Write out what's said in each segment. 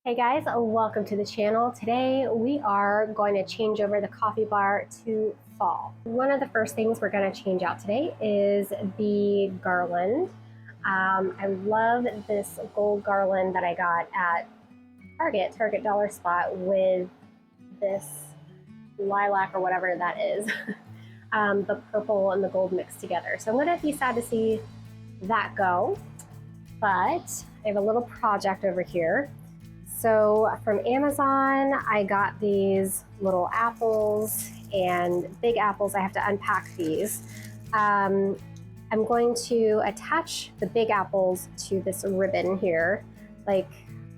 Hey guys, welcome to the channel. Today we are going to change over the coffee bar to fall. One of the first things we're going to change out today is the garland. I love this gold garland that I got at Target Dollar Spot with this lilac or whatever that is, the purple and the gold mixed together. So I'm going to be sad to see that go, but I have a little project over here. So from Amazon, I got these little apples and big apples. I have to unpack these. I'm going to attach the big apples to this ribbon here, like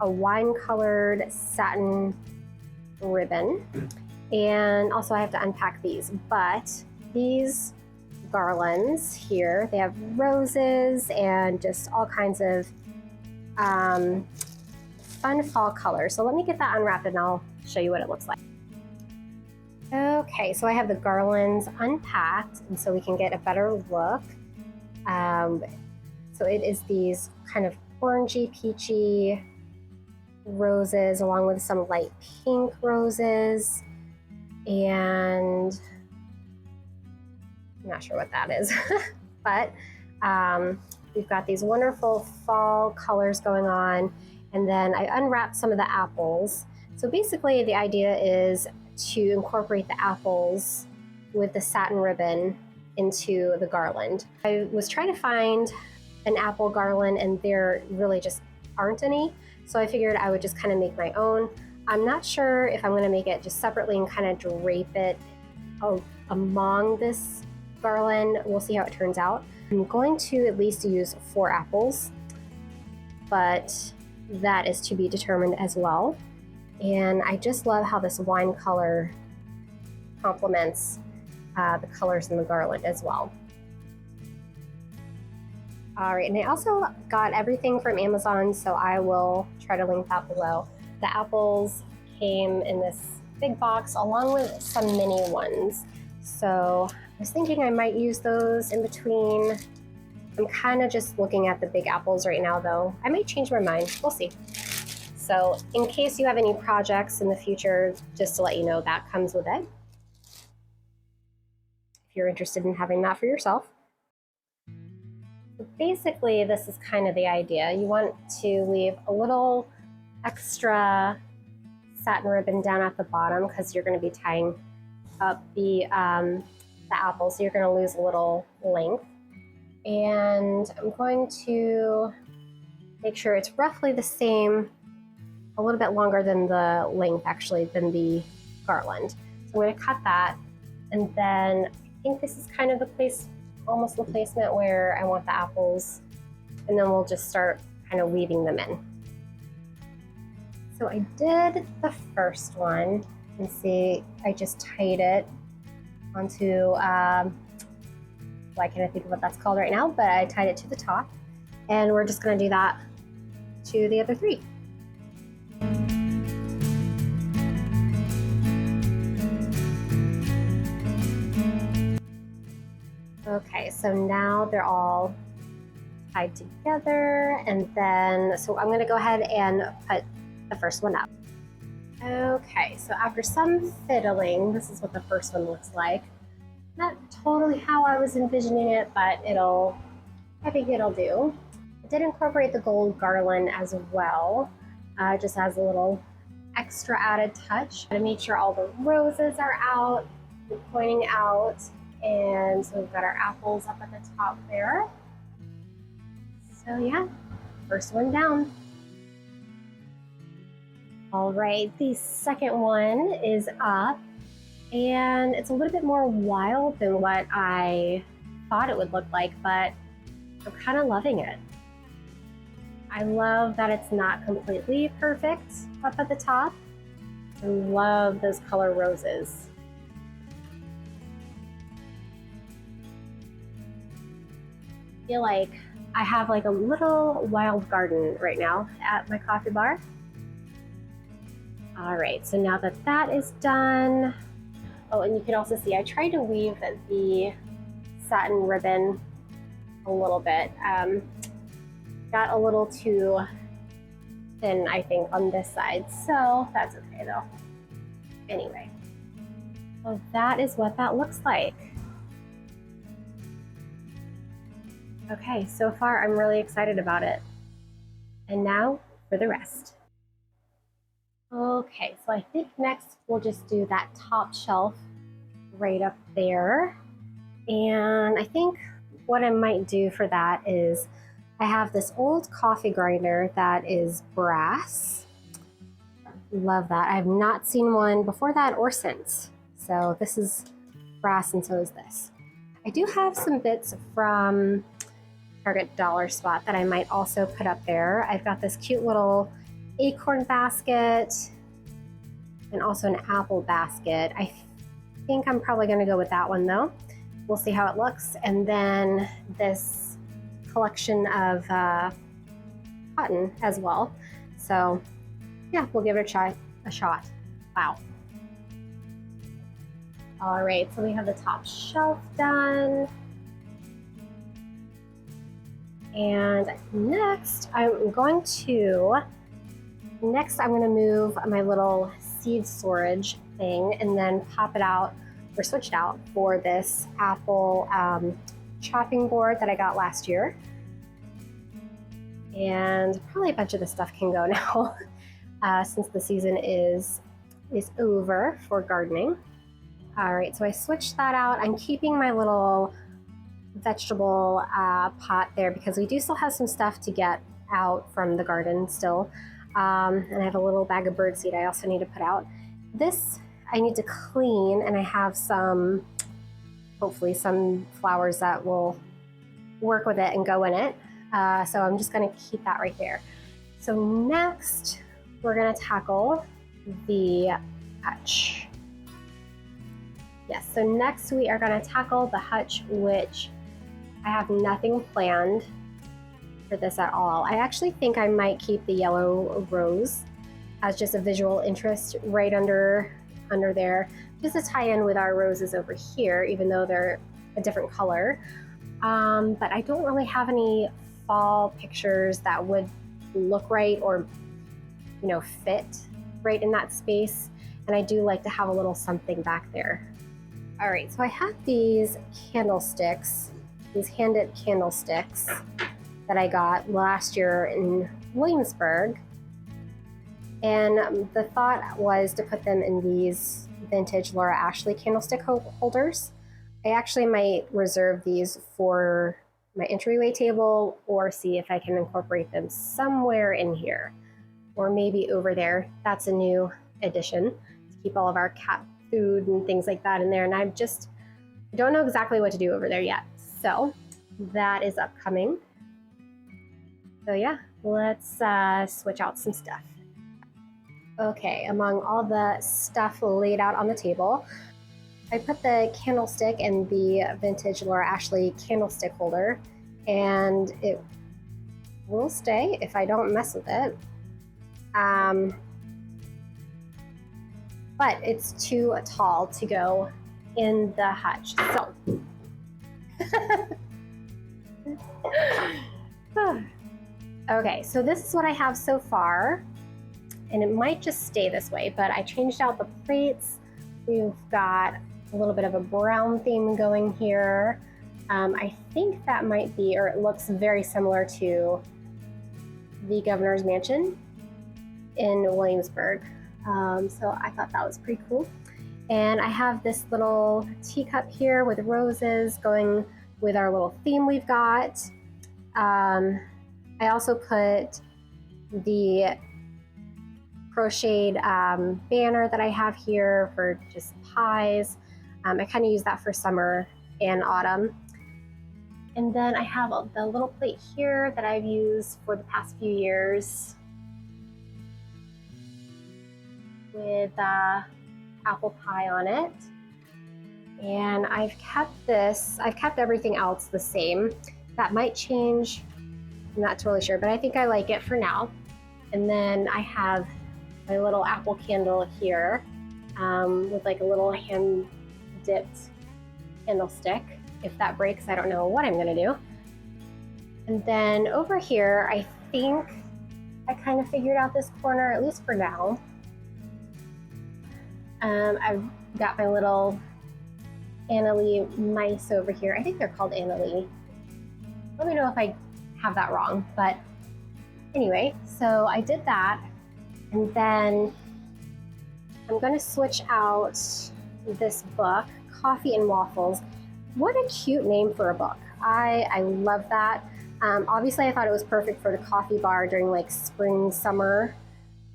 a wine-colored satin ribbon. And also I have to unpack these, but these garlands here, they have roses and just all kinds of fun fall colors. So let me get that unwrapped and I'll show you what it looks like. Okay, so I have the garlands unpacked and so we can get a better look. So it is these kind of orangey, peachy roses along with some light pink roses, and I'm not sure what that is, but we've got these wonderful fall colors going on. And then I unwrapped some of the apples. So basically the idea is to incorporate the apples with the satin ribbon into the garland. I was trying to find an apple garland and there really just aren't any. So I figured I would just kind of make my own. I'm not sure if I'm going to make it just separately and kind of drape it among this garland. We'll see how it turns out. I'm going to at least use 4 apples, but that is to be determined as well. And I just love how this wine color complements the colors in the garland as well. All right, and I also got everything from Amazon, so I will try to link that below. The apples came in this big box along with some mini ones. So I was thinking I might use those in between. I'm kind of just looking at the big apples right now though. I might change my mind, we'll see. So in case you have any projects in the future, just to let you know, that comes with it, if you're interested in having that for yourself. So basically, this is kind of the idea. You want to leave a little extra satin ribbon down at the bottom because you're going to be tying up the apples, so you're going to lose a little length. And I'm going to make sure it's roughly the same, a little bit longer than the length actually than the garland. So I'm going to cut that, and then I think this is kind of the place, almost the placement where I want the apples, and then we'll just start kind of weaving them in. So I did the first one, and see I just tied it onto I can't think of what that's called right now, but I tied it to the top, and we're just going to do that to the other 3. Okay, so now they're all tied together, and then so I'm going to go ahead and put the first one up. Okay, so after some fiddling, this is what the first one looks like. Not totally how I was envisioning it, but I think it'll do. I did incorporate the gold garland as well, just as a little extra added touch. I made sure all the roses are out, pointing out, and so we've got our apples up at the top there. So yeah, first one down. All right, the second one is up. And it's a little bit more wild than what I thought it would look like, but I'm kind of loving it. I love that it's not completely perfect up at the top. I love those color roses. I feel like I have like a little wild garden right now at my coffee bar. All right, so now that that is done, oh, and you can also see I tried to weave the satin ribbon a little bit. Got a little too thin, I think, on this side, so that's okay though. Anyway, so that is what that looks like. Okay, so far I'm really excited about it. And now for the rest. Okay, so I think next we'll just do that top shelf right up there. And I think what I might do for that is I have this old coffee grinder that is brass. Love that. I have not seen one before that or since. So this is brass and so is this. I do have some bits from Target Dollar Spot that I might also put up there. I've got this cute little acorn basket and also an apple basket. I think I'm probably gonna go with that one though. We'll see how it looks. And then this collection of cotton as well. So yeah, we'll give it a shot. Wow. All right, so we have the top shelf done. And next I'm going to move my little seed storage thing and then pop it out or switch it out for this apple chopping board that I got last year. And probably a bunch of this stuff can go now since the season is over for gardening. All right, so I switched that out. I'm keeping my little vegetable pot there because we do still have some stuff to get out from the garden still. And I have a little bag of birdseed I also need to put out. This I need to clean, and I have some, hopefully some flowers that will work with it and go in it. So I'm just gonna keep that right there. So next we're gonna tackle the Hutch. Yes, so next we are gonna tackle the Hutch, which I have nothing planned for this at all. I actually think I might keep the yellow rose as just a visual interest right under there, just to tie in with our roses over here, even though they're a different color. But I don't really have any fall pictures that would look right or, you know, fit right in that space. And I do like to have a little something back there. All right, so I have these candlesticks, these hand-knit candlesticks that I got last year in Williamsburg. And the thought was to put them in these vintage Laura Ashley candlestick holders. I actually might reserve these for my entryway table or see if I can incorporate them somewhere in here or maybe over there. That's a new addition to keep all of our cat food and things like that in there. And I don't know exactly what to do over there yet. So that is upcoming. So yeah, let's switch out some stuff. Okay, among all the stuff laid out on the table, I put the candlestick in the vintage Laura Ashley candlestick holder, and it will stay if I don't mess with it. But it's too tall to go in the Hutch. So, okay, so this is what I have so far. And it might just stay this way, but I changed out the plates. We've got a little bit of a brown theme going here. I think that might be, or it looks very similar to the Governor's Mansion in Williamsburg. So I thought that was pretty cool. And I have this little teacup here with roses going with our little theme we've got. I also put the crocheted banner that I have here for just pies. I kind of use that for summer and autumn. And then I have the little plate here that I've used for the past few years with apple pie on it. And I've kept everything else the same. That might change, I'm not totally sure, but I think I like it for now. And then I have my little apple candle here with like a little hand dipped candlestick. If that breaks, I don't know what I'm gonna do. And then over here, I think I kind of figured out this corner, at least for now. I've got my little Annalie mice over here. I think they're called Annalie. Let me know if I have that wrong, but anyway, so I did that, and then I'm going to switch out this book, Coffee and Waffles. What a cute name for a book. I love that. Obviously, I thought it was perfect for the coffee bar during like spring, summer.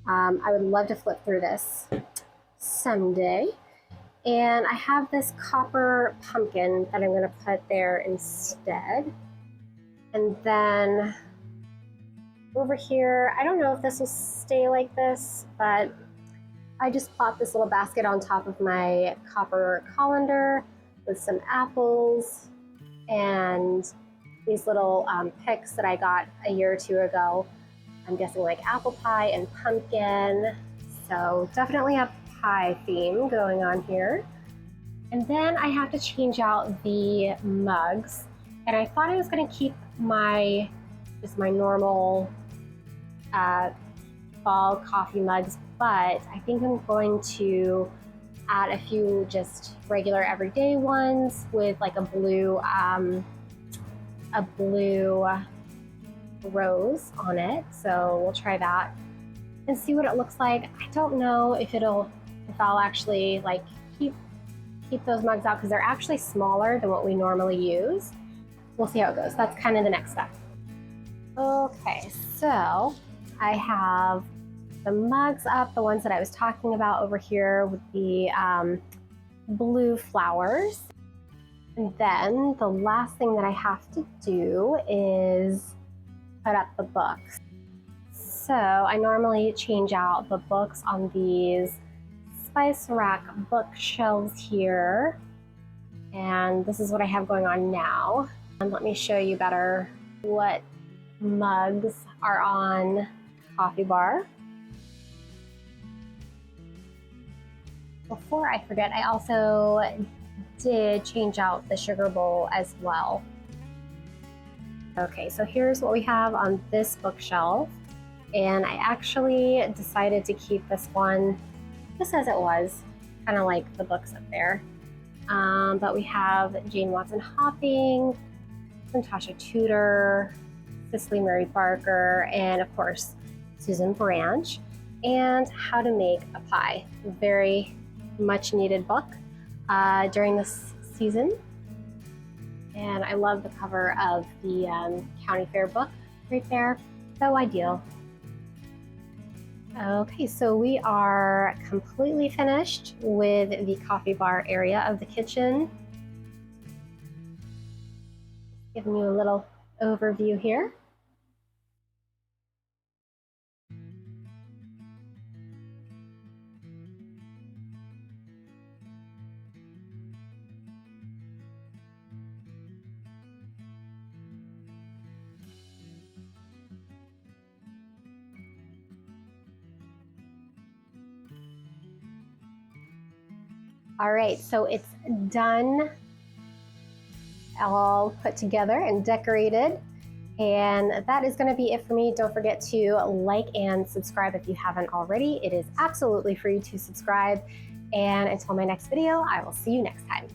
I would love to flip through this someday. And I have this copper pumpkin that I'm going to put there instead. And then over here, I don't know if this will stay like this, but I just plopped this little basket on top of my copper colander with some apples and these little picks that I got a year or two ago. I'm guessing like apple pie and pumpkin. So definitely a pie theme going on here. And then I have to change out the mugs. And I thought I was going to keep my normal fall coffee mugs, but I think I'm going to add a few just regular everyday ones with like a blue rose on it. So we'll try that and see what it looks like. I don't know if I'll actually like keep those mugs out because they're actually smaller than what we normally use. We'll see how it goes. That's kind of the next step. Okay, so I have the mugs up, the ones that I was talking about over here with the blue flowers. And then the last thing that I have to do is put up the books. So I normally change out the books on these spice rack bookshelves here. And this is what I have going on now. And let me show you better what mugs are on coffee bar. Before I forget, I also did change out the sugar bowl as well. Okay, so here's what we have on this bookshelf. And I actually decided to keep this one just as it was, kind of like the books up there. But we have Jane Watson Hopping, Natasha Tudor, Cicely Mary Barker, and of course, Susan Branch, and How to Make a Pie. Very much needed book during this season. And I love the cover of the County Fair book right there. So ideal. Okay, so we are completely finished with the coffee bar area of the kitchen. Giving you a little overview here. All right, so it's done, all put together and decorated. And that is going to be it for me. Don't forget to like and subscribe if you haven't already. It is absolutely free to subscribe. And until my next video, I will see you next time.